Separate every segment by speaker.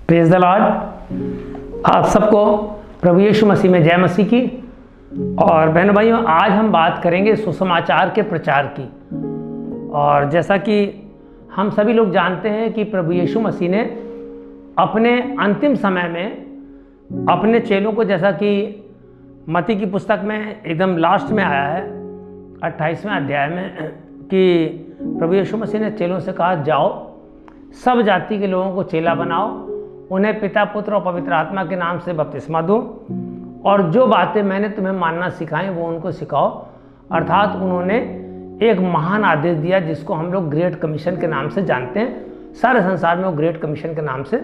Speaker 1: Praise the Lord. आप सबको प्रभु यीशु मसीह में जय मसीह की। और बहनों भाइयों, आज हम बात करेंगे सुसमाचार के प्रचार की। और जैसा कि हम सभी लोग जानते हैं कि प्रभु यीशु मसीह ने अपने अंतिम समय में अपने चेलों को, जैसा कि मत्ती की पुस्तक में एकदम लास्ट में आया है 28वें अध्याय में, कि प्रभु यीशु मसीह ने चेलों से कहा, जाओ सब जाति के लोगों को चेला बनाओ, उन्हें पिता पुत्र और पवित्र आत्मा के नाम से बपतिस्मा दो, और जो बातें मैंने तुम्हें मानना सिखाई वो उनको सिखाओ। अर्थात उन्होंने एक महान आदेश दिया जिसको हम लोग ग्रेट कमीशन के नाम से जानते हैं। सारे संसार में वो ग्रेट कमीशन के नाम से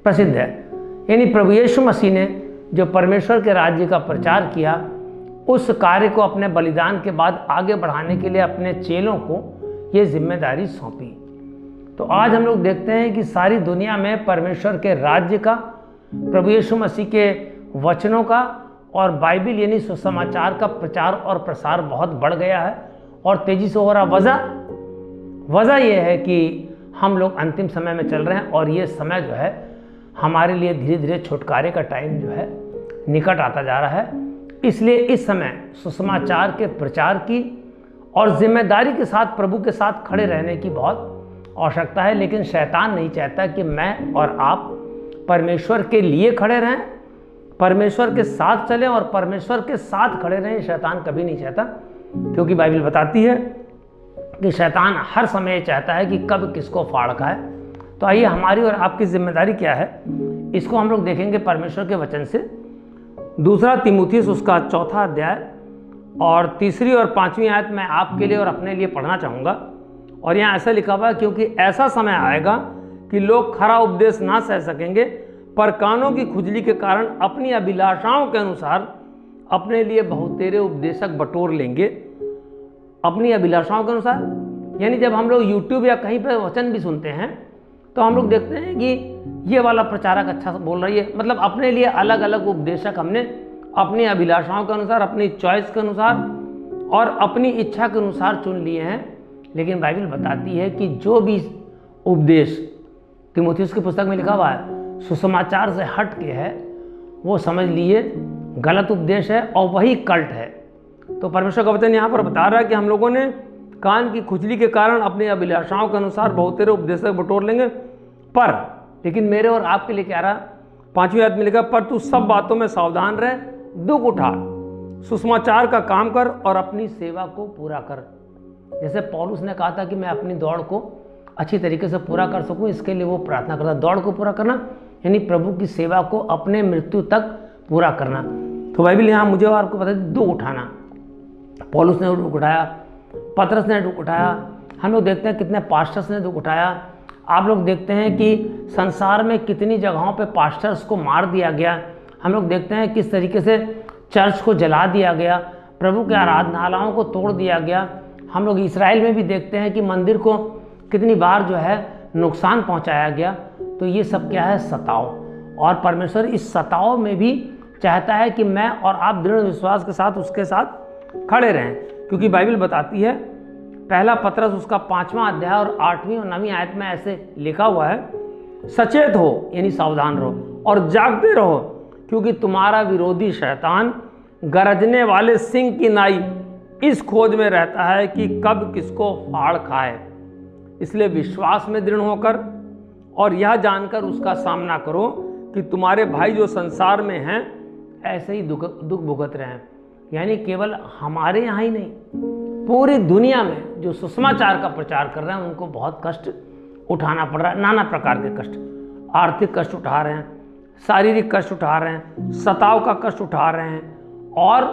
Speaker 1: प्रसिद्ध है। यानी प्रभु यीशु मसीह ने जो परमेश्वर के राज्य का प्रचार किया, उस कार्य को अपने बलिदान के बाद आगे बढ़ाने के लिए अपने चेलों को ये जिम्मेदारी सौंपी। तो आज हम लोग देखते हैं कि सारी दुनिया में परमेश्वर के राज्य का, प्रभु यीशु मसीह के वचनों का और बाइबल यानी सुसमाचार का प्रचार और प्रसार बहुत बढ़ गया है और तेजी से हो रहा। वजह यह है कि हम लोग अंतिम समय में चल रहे हैं और ये समय जो है हमारे लिए धीरे धीरे छुटकारे का टाइम जो है निकट आता जा रहा है। इसलिए इस समय सुसमाचार के प्रचार की और जिम्मेदारी के साथ प्रभु के साथ खड़े रहने की बहुत आवश्यकता है। लेकिन शैतान नहीं चाहता कि मैं और आप परमेश्वर के लिए खड़े रहें, परमेश्वर के साथ चलें और परमेश्वर के साथ खड़े रहें। शैतान कभी नहीं चाहता, क्योंकि बाइबल बताती है कि शैतान हर समय चाहता है कि कब किसको फाड़ खाए। तो आइए, हमारी और आपकी जिम्मेदारी क्या है, इसको हम लोग देखेंगे परमेश्वर के वचन से। दूसरा तीमुथियुस उसका 4 अध्याय और 3 और 5वीं आयत मैं आपके लिए और अपने लिए पढ़ना चाहूँगा। और यहाँ ऐसा लिखा हुआ है, क्योंकि ऐसा समय आएगा कि लोग खरा उपदेश ना सह सकेंगे, पर कानों की खुजली के कारण अपनी अभिलाषाओं के अनुसार अपने लिए बहुतेरे उपदेशक बटोर लेंगे। अपनी अभिलाषाओं के अनुसार यानी जब हम लोग यूट्यूब या कहीं पर वचन भी सुनते हैं तो हम लोग देखते हैं कि ये वाला प्रचारक अच्छा बोल रही है, मतलब अपने लिए अलग अलग उपदेशक हमने अपनी अभिलाषाओं के अनुसार, अपनी चॉइस के अनुसार और अपनी इच्छा के अनुसार चुन लिए हैं। लेकिन बाइबल बताती है कि जो भी उपदेश तीमुथियुस की पुस्तक में लिखा हुआ है सुसमाचार से हट के है, वो समझ लिए गलत उपदेश है और वही कल्ट है। तो परमेश्वर का वचन यहाँ पर बता रहा है कि हम लोगों ने कान की खुजली के कारण अपनी अभिलाषाओं के अनुसार बहुतेरे उपदेशक बटोर लेंगे, पर लेकिन मेरे और आपके लिए क्या रहा, 5वीं आयत में लिखा, पर तू सब बातों में सावधान रह, दुख उठा, सुसमाचार का काम कर और अपनी सेवा को पूरा कर। जैसे पौलुस ने कहा था कि मैं अपनी दौड़ को अच्छी तरीके से पूरा कर सकूं, इसके लिए वो प्रार्थना करता। दौड़ को पूरा करना यानी प्रभु की सेवा को अपने मृत्यु तक पूरा करना। तो बाइबल यहाँ मुझे और आपको पता है, दुख उठाना। पौलुस ने दुख उठाया, पतरस ने दुख उठाया, हम लोग देखते हैं कितने पास्टर्स ने दुख उठाया। आप लोग देखते हैं कि संसार में कितनी जगहों पे पास्टर्स को मार दिया गया। हम लोग देखते हैं किस तरीके से चर्च को जला दिया गया, प्रभु के आराधनालयों को तोड़ दिया गया। हम लोग इसराइल में भी देखते हैं कि मंदिर को कितनी बार जो है नुकसान पहुंचाया गया। तो ये सब क्या है, सताव। और परमेश्वर इस सताव में भी चाहता है कि मैं और आप दृढ़ विश्वास के साथ उसके साथ खड़े रहें, क्योंकि बाइबल बताती है, पहला पतरस उसका 5वां अध्याय और 8वीं और 9वीं आयत में ऐसे लिखा हुआ है, सचेत हो यानी सावधान रहो और जागते रहो, क्योंकि तुम्हारा विरोधी शैतान गरजने वाले सिंह की नाई इस खोज में रहता है कि कब किसको फाड़ खाए। इसलिए विश्वास में दृढ़ होकर और यह जानकर उसका सामना करो कि तुम्हारे भाई जो संसार में हैं ऐसे ही दुख भुगत रहे हैं। यानी केवल हमारे यहाँ ही नहीं, पूरी दुनिया में जो सुसमाचार का प्रचार कर रहे हैं उनको बहुत कष्ट उठाना पड़ रहा है। नाना प्रकार के कष्ट, आर्थिक कष्ट उठा रहे हैं, शारीरिक कष्ट उठा रहे हैं, सताव का कष्ट उठा रहे हैं और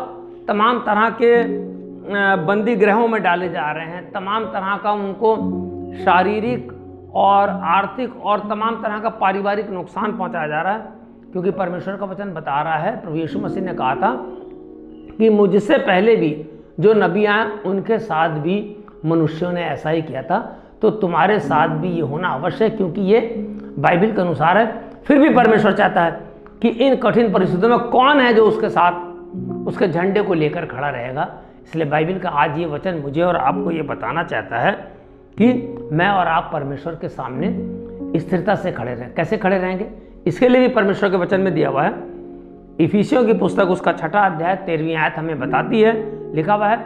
Speaker 1: तमाम तरह के बंदी गृहों में डाले जा रहे हैं। तमाम तरह का उनको शारीरिक और आर्थिक और तमाम तरह का पारिवारिक नुकसान पहुंचाया जा रहा है, क्योंकि परमेश्वर का वचन बता रहा है, प्रभु यीशु मसीह ने कहा था कि मुझसे पहले भी जो नबी आए उनके साथ भी मनुष्यों ने ऐसा ही किया था, तो तुम्हारे साथ भी ये होना अवश्य है, क्योंकि ये बाइबल के अनुसार है। फिर भी परमेश्वर चाहता है कि इन कठिन परिस्थितियों में कौन है जो उसके साथ उसके झंडे को लेकर खड़ा रहेगा। इसलिए बाइबल का आज ये वचन मुझे और आपको ये बताना चाहता है कि मैं और आप परमेश्वर के सामने स्थिरता से खड़े रहें। कैसे खड़े रहेंगे? इसके लिए भी परमेश्वर के वचन में दिया हुआ है। इफिसियों की पुस्तक उसका 6 अध्याय 13वीं आयत हमें बताती है, लिखा हुआ है,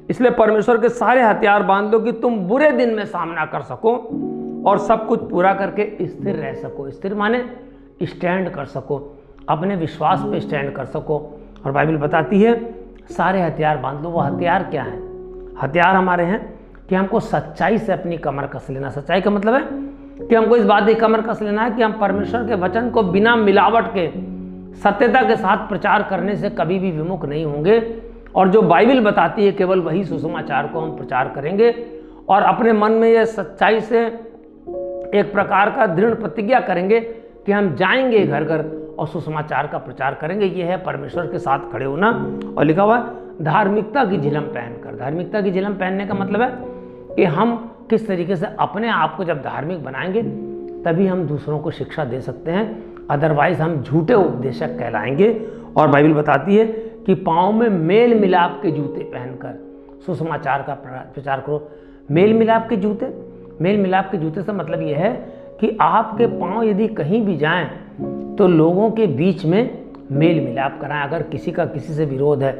Speaker 1: इसलिए परमेश्वर के सारे हथियार बांध लो कि तुम बुरे दिन में सामना कर सको और सब कुछ पूरा करके स्थिर रह सको। स्थिर माने स्टैंड कर सको, अपने विश्वास पे स्टैंड कर सको। और बाइबल बताती है सारे हथियार बांध लो। वो हथियार क्या है? हथियार हमारे हैं कि हमको सच्चाई से अपनी कमर कस लेना। सच्चाई का मतलब है कि हमको इस बात की कमर कस लेना है कि हम परमेश्वर के वचन को बिना मिलावट के सत्यता के साथ प्रचार करने से कभी भी विमुख नहीं होंगे। और जो बाइबल बताती है केवल वही सुसमाचार को हम प्रचार करेंगे और अपने मन में यह सच्चाई से एक प्रकार का दृढ़ प्रतिज्ञा करेंगे कि हम जाएंगे घर घर और सुसमाचार का प्रचार करेंगे। यह है परमेश्वर के साथ खड़े होना। और लिखा हुआ है धार्मिकता की झिलम पहनकर। धार्मिकता की झिलम पहनने का मतलब है कि हम किस तरीके से अपने आप को जब धार्मिक बनाएंगे तभी हम दूसरों को शिक्षा दे सकते हैं, अदरवाइज हम झूठे उपदेशक कहलाएंगे। और बाइबल बताती है कि पाँव में मेल मिलाप के जूते पहनकर सुसमाचार का प्रचार करो। मेल मिलाप के जूते, मेल मिलाप के जूते से मतलब यह है कि आपके पाँव यदि कहीं भी जाएं तो लोगों के बीच में मेल मिलाप कराएं। अगर किसी का किसी से विरोध है,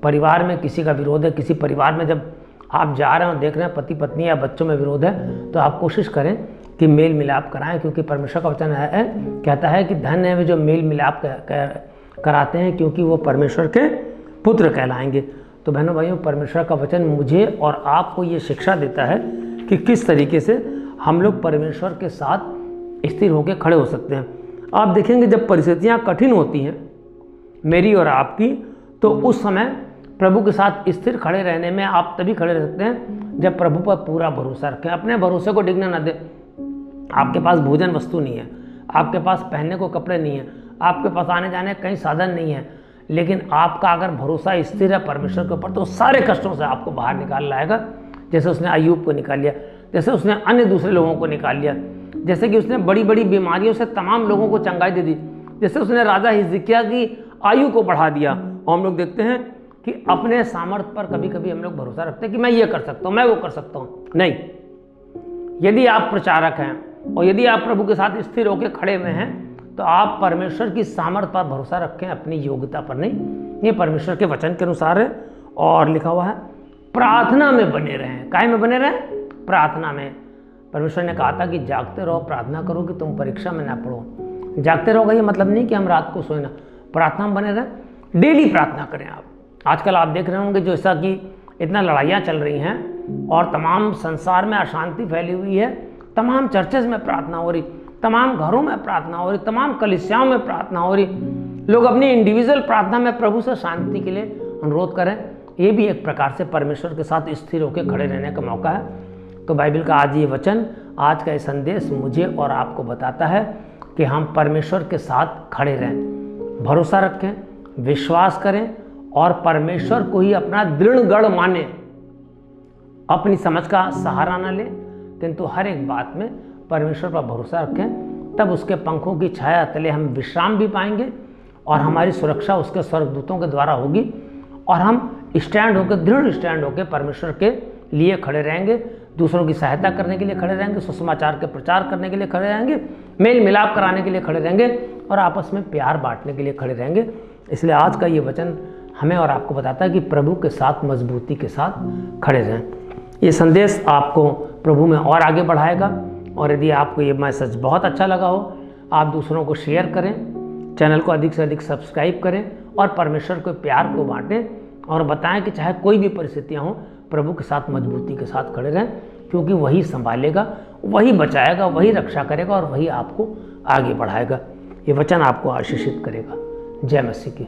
Speaker 1: परिवार में किसी का विरोध है, किसी परिवार में जब आप जा रहे हो देख रहे हैं पति पत्नी या बच्चों में विरोध है, तो आप कोशिश करें कि मेल मिलाप कराएं, क्योंकि परमेश्वर का वचन है कहता है कि धन्य है वे जो मेल मिलाप कराते हैं, क्योंकि वो परमेश्वर के पुत्र कहलाएंगे। तो बहनों भाइयों, परमेश्वर का वचन मुझे और आपको ये शिक्षा देता है कि किस तरीके से हम लोग परमेश्वर के साथ स्थिर होकर खड़े हो सकते हैं। आप देखेंगे जब परिस्थितियाँ कठिन होती हैं मेरी और आपकी, तो उस समय प्रभु के साथ स्थिर खड़े रहने में आप तभी खड़े रह सकते हैं जब प्रभु पर पूरा भरोसा रखें, अपने भरोसे को डिगने न दें। आपके पास भोजन वस्तु नहीं है, आपके पास पहनने को कपड़े नहीं है, आपके पास आने जाने कई साधन नहीं है, लेकिन आपका अगर भरोसा स्थिर है परमेश्वर के ऊपर तो सारे कष्टों से आपको बाहर निकाल लाएगा। जैसे उसने अय्यूब को निकाल लिया, जैसे उसने अन्य दूसरे लोगों को निकाल लिया, जैसे कि उसने बड़ी बड़ी बीमारियों से तमाम लोगों को चंगाई दे दी, जैसे उसने राजा हिजकिय्याह की आयु को बढ़ा दिया। और हम लोग देखते हैं कि अपने सामर्थ्य पर कभी कभी हम लोग भरोसा रखते हैं कि मैं ये कर सकता हूँ, मैं वो कर सकता हूँ। नहीं, यदि आप प्रचारक हैं और यदि आप प्रभु के साथ स्थिर होकर खड़े हुए हैं तो आप परमेश्वर की सामर्थ्य पर भरोसा रखें, अपनी योग्यता पर नहीं। ये परमेश्वर के वचन के अनुसार है। और लिखा हुआ है प्रार्थना में बने रहें। काय में बने रहें? प्रार्थना में। परमेश्वर ने कहा था कि जागते रहो, प्रार्थना करो कि तुम परीक्षा में ना पढ़ो। जागते रहोगा ये मतलब नहीं कि हम रात को सोए ना, प्रार्थना में बने रहें, डेली प्रार्थना करें। आप आजकल आप देख रहे होंगे जैसा कि इतना लड़ाइयाँ चल रही हैं और तमाम संसार में अशांति फैली हुई है, तमाम चर्चेज में प्रार्थना हो रही, तमाम घरों में प्रार्थना हो रही, तमाम कलीसियाओं में प्रार्थना हो रही। लोग अपनी इंडिविजुअल प्रार्थना में प्रभु से शांति के लिए अनुरोध करें। ये भी एक प्रकार से परमेश्वर के साथ स्थिर होकर खड़े रहने का मौका है। तो बाइबल का आज ये वचन, आज का ये संदेश मुझे और आपको बताता है कि हम परमेश्वर के साथ खड़े रहें, भरोसा रखें, विश्वास करें और परमेश्वर को ही अपना दृढ़ गढ़ माने। अपनी समझ का सहारा न लें, किंतु हर एक बात में परमेश्वर पर भरोसा रखें, तब उसके पंखों की छाया तले हम विश्राम भी पाएंगे और हमारी सुरक्षा उसके स्वर्गदूतों के द्वारा होगी और हम स्टैंड होकर, दृढ़ स्टैंड होकर परमेश्वर के लिए खड़े रहेंगे, दूसरों की सहायता करने के लिए खड़े रहेंगे, सुसमाचार के प्रचार करने के लिए खड़े रहेंगे, मेल मिलाप कराने के लिए खड़े रहेंगे और आपस में प्यार बांटने के लिए खड़े रहेंगे। इसलिए आज का ये वचन हमें और आपको बताता है कि प्रभु के साथ मजबूती के साथ खड़े रहें। ये संदेश आपको प्रभु में और आगे बढ़ाएगा। और यदि आपको ये मैसेज बहुत अच्छा लगा हो, आप दूसरों को शेयर करें, चैनल को अधिक से अधिक सब्सक्राइब करें और परमेश्वर को प्यार को बांटें और बताएं कि चाहे कोई भी परिस्थितियां हों, प्रभु के साथ मजबूती के साथ खड़े रहें, क्योंकि वही संभालेगा, वही बचाएगा, वही रक्षा करेगा और वही आपको आगे बढ़ाएगा। ये वचन आपको आशीषित करेगा। जय मसीह की।